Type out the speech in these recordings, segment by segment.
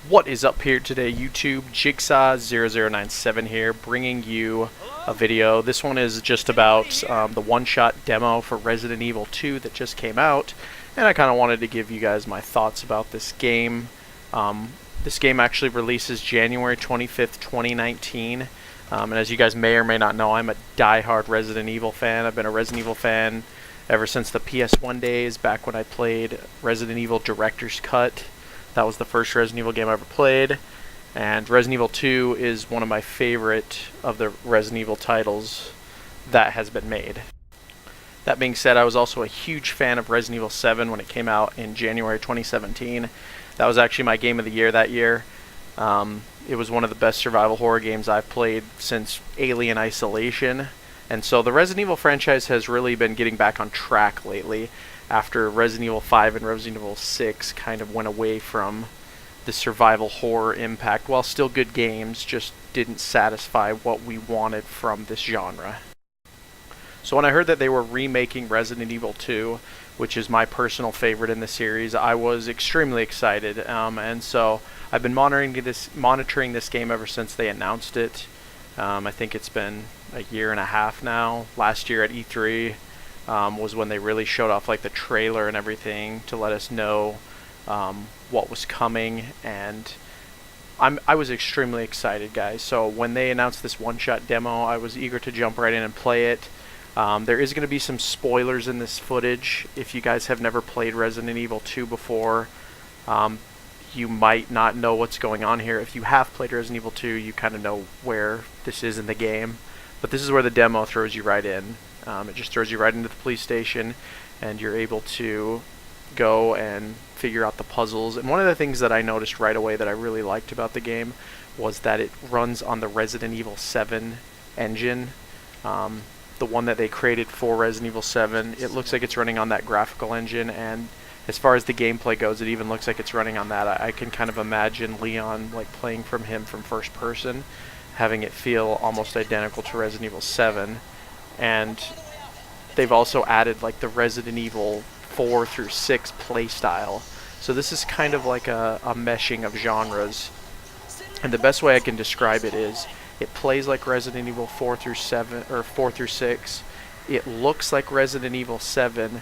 What is up here today, YouTube? Jigsaw0097 here, bringing you a video. This one is just about the one-shot demo for Resident Evil 2 that just came out, and I kind of wanted to give you guys my thoughts about this game. This game actually releases January 25th, 2019, and as you guys may or may not know, I'm a die-hard Resident Evil fan. I've been a Resident Evil fan ever since the PS1 days, back when I played Resident Evil Director's Cut. That was the first Resident Evil game I ever played, and Resident Evil 2 is one of my favorite of the Resident Evil titles that has been made. That being said, I was also a huge fan of Resident Evil 7 when it came out in January 2017. That was actually my game of the year that year. It was one of the best survival horror games I've played since Alien Isolation, and so the Resident Evil franchise has really been getting back on track lately, after Resident Evil 5 and Resident Evil 6 kind of went away from the survival horror impact. While still good games, just didn't satisfy what we wanted from this genre. So when I heard that they were remaking Resident Evil 2, which is my personal favorite in the series, I was extremely excited, and so I've been monitoring this game ever since they announced it. I think it's been a year and a half now. Last year at E3 was when they really showed off like the trailer and everything to let us know what was coming, and I was extremely excited, guys. So when they announced this one-shot demo, I was eager to jump right in and play it. There is going to be some spoilers in this footage. If you guys have never played Resident Evil 2 before, you might not know what's going on here. If you have played Resident Evil 2, you kind of know where this is in the game. But this is where the demo throws you right in. It just throws you right into the police station, and you're able to go and figure out the puzzles. And one of the things that I noticed right away that I really liked about the game was that it runs on the Resident Evil 7 engine. The one that they created for Resident Evil 7. It looks like it's running on that graphical engine, and as far as the gameplay goes, it even looks like it's running on that. I can kind of imagine Leon like playing from first person, having it feel almost identical to Resident Evil 7. And they've also added like the Resident Evil 4 through 6 playstyle. So this is kind of like a meshing of genres. And the best way I can describe it is it plays like Resident Evil 4 through 7 or 4 through 6. It looks like Resident Evil 7,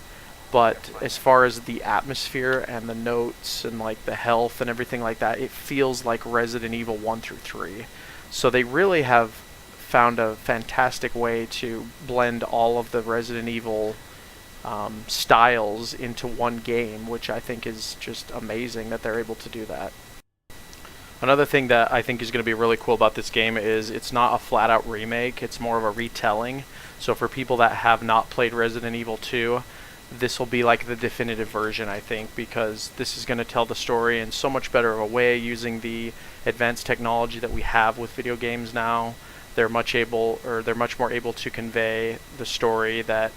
but as far as the atmosphere and the notes and like the health and everything like that, it feels like Resident Evil 1 through 3. So they really have found a fantastic way to blend all of the Resident Evil styles into one game, which I think is just amazing that they're able to do that. Another thing that I think is going to be really cool about this game is it's not a flat-out remake, it's more of a retelling. So for people that have not played Resident Evil 2, this will be like the definitive version, I think, because this is going to tell the story in so much better of a way using the advanced technology that we have with video games now. They're much more able to convey the story that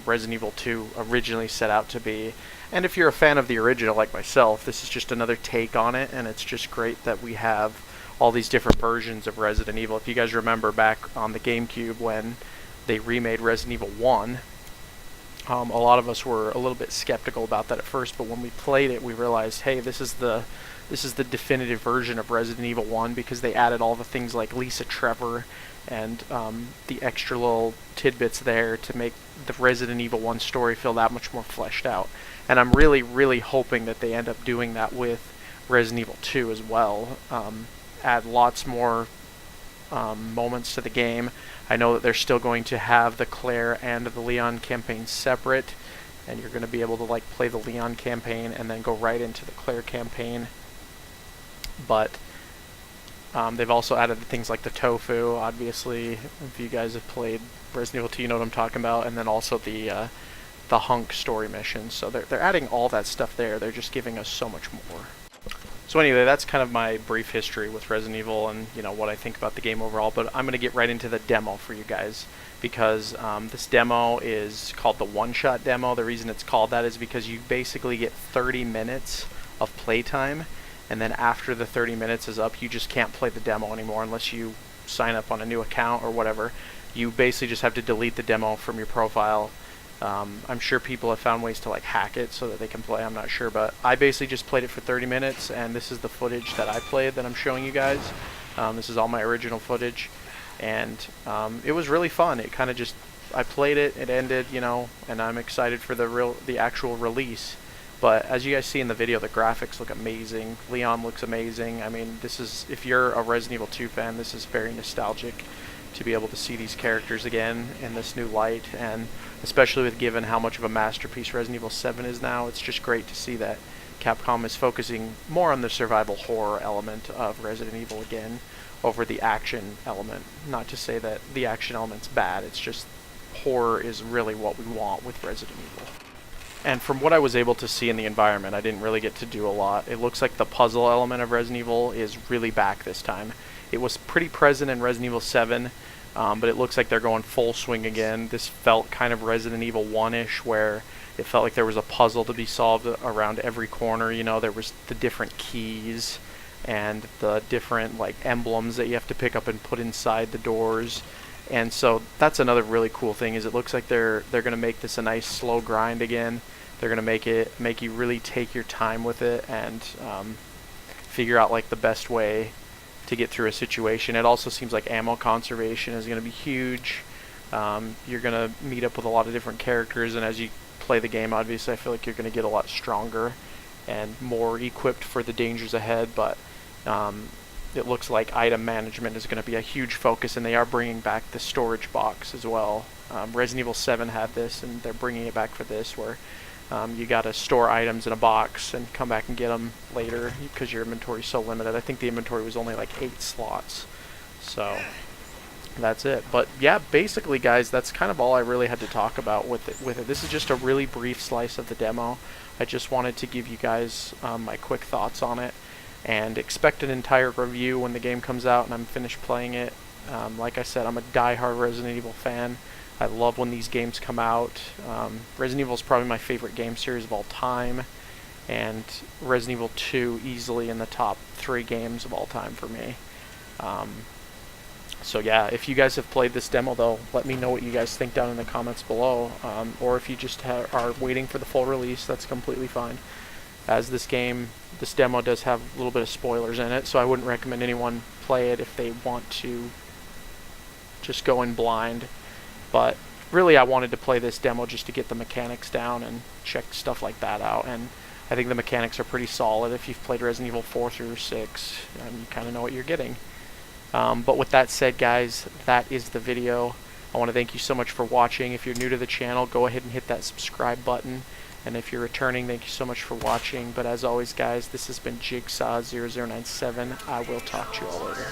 Resident Evil 2 originally set out to be. And if you're a fan of the original like myself, this is just another take on it, and it's just great that we have all these different versions of Resident Evil. If you guys remember back on the GameCube when they remade Resident Evil 1, a lot of us were a little bit skeptical about that at first, but when we played it, we realized, hey, this is the definitive version of Resident Evil 1, because they added all the things like Lisa Trevor and the extra little tidbits there to make the Resident Evil 1 story feel that much more fleshed out. And I'm really, really hoping that they end up doing that with Resident Evil 2 as well. Add lots more moments to the game. I know that they're still going to have the Claire and the Leon campaign separate, and you're going to be able to like play the Leon campaign and then go right into the Claire campaign. But they've also added things like the tofu, obviously. If you guys have played Resident Evil 2, you know what I'm talking about. And then also the hunk story missions. So they're adding all that stuff there. They're just giving us so much more. So anyway, that's kind of my brief history with Resident Evil and what I think about the game overall. But I'm going to get right into the demo for you guys, because this demo is called the one-shot demo. The reason it's called that is because you basically get 30 minutes of playtime. And then after the 30 minutes is up, you just can't play the demo anymore unless you sign up on a new account or whatever. You basically just have to delete the demo from your profile I'm sure people have found ways to like hack it so that they can play. I'm not sure, but I basically just played it for 30 minutes, and this is the footage that I played that I'm showing you guys. This is all my original footage, and it was really fun. It kind of just, I played it, it ended, you know, and I'm excited for the actual release. But as you guys see in the video, the graphics look amazing. Leon looks amazing. I mean, this is, if you're a Resident Evil 2 fan, this is very nostalgic to be able to see these characters again in this new light, and especially with given how much of a masterpiece Resident Evil 7 is now, it's just great to see that Capcom is focusing more on the survival horror element of Resident Evil again over the action element. Not to say that the action element's bad, it's just horror is really what we want with Resident Evil. And from what I was able to see in the environment, I didn't really get to do a lot. It looks like the puzzle element of Resident Evil is really back this time. It was pretty present in Resident Evil 7, but it looks like they're going full swing again. This felt kind of Resident Evil 1-ish, where it felt like there was a puzzle to be solved around every corner. You know, there was the different keys and the different like emblems that you have to pick up and put inside the doors. And so that's another really cool thing, is it looks like they're going to make this a nice slow grind again. They're going to make you really take your time with it and figure out like the best way to get through a situation. It also seems like ammo conservation is going to be huge. You're going to meet up with a lot of different characters, and as you play the game, obviously I feel like you're going to get a lot stronger and more equipped for the dangers ahead. But it looks like item management is going to be a huge focus, and they are bringing back the storage box as well. Resident Evil 7 had this, and they're bringing it back for this, where you got to store items in a box and come back and get them later because your inventory is so limited. I think the inventory was only like 8 slots. So that's it. But yeah, basically guys, that's kind of all I really had to talk about with it. This is just a really brief slice of the demo. I just wanted to give you guys my quick thoughts on it, and expect an entire review when the game comes out and I'm finished playing it. Like I said, I'm a die-hard Resident Evil fan. I love when these games come out. Resident Evil is probably my favorite game series of all time, and Resident Evil 2 easily in the top 3 games of all time for me. So yeah, if you guys have played this demo though, let me know what you guys think down in the comments below, or if you just are waiting for the full release, that's completely fine. As this demo does have a little bit of spoilers in it, so I wouldn't recommend anyone play it if they want to just go in blind. But really I wanted to play this demo just to get the mechanics down and check stuff like that out, and I think the mechanics are pretty solid. If you've played Resident Evil 4 through 6, you kind of know what you're getting. But with that said guys, that is the video. I want to thank you so much for watching. If you're new to the channel, go ahead and hit that subscribe button. And if you're returning, thank you so much for watching. But as always guys, this has been Jigsaw0097. I will talk to you all later.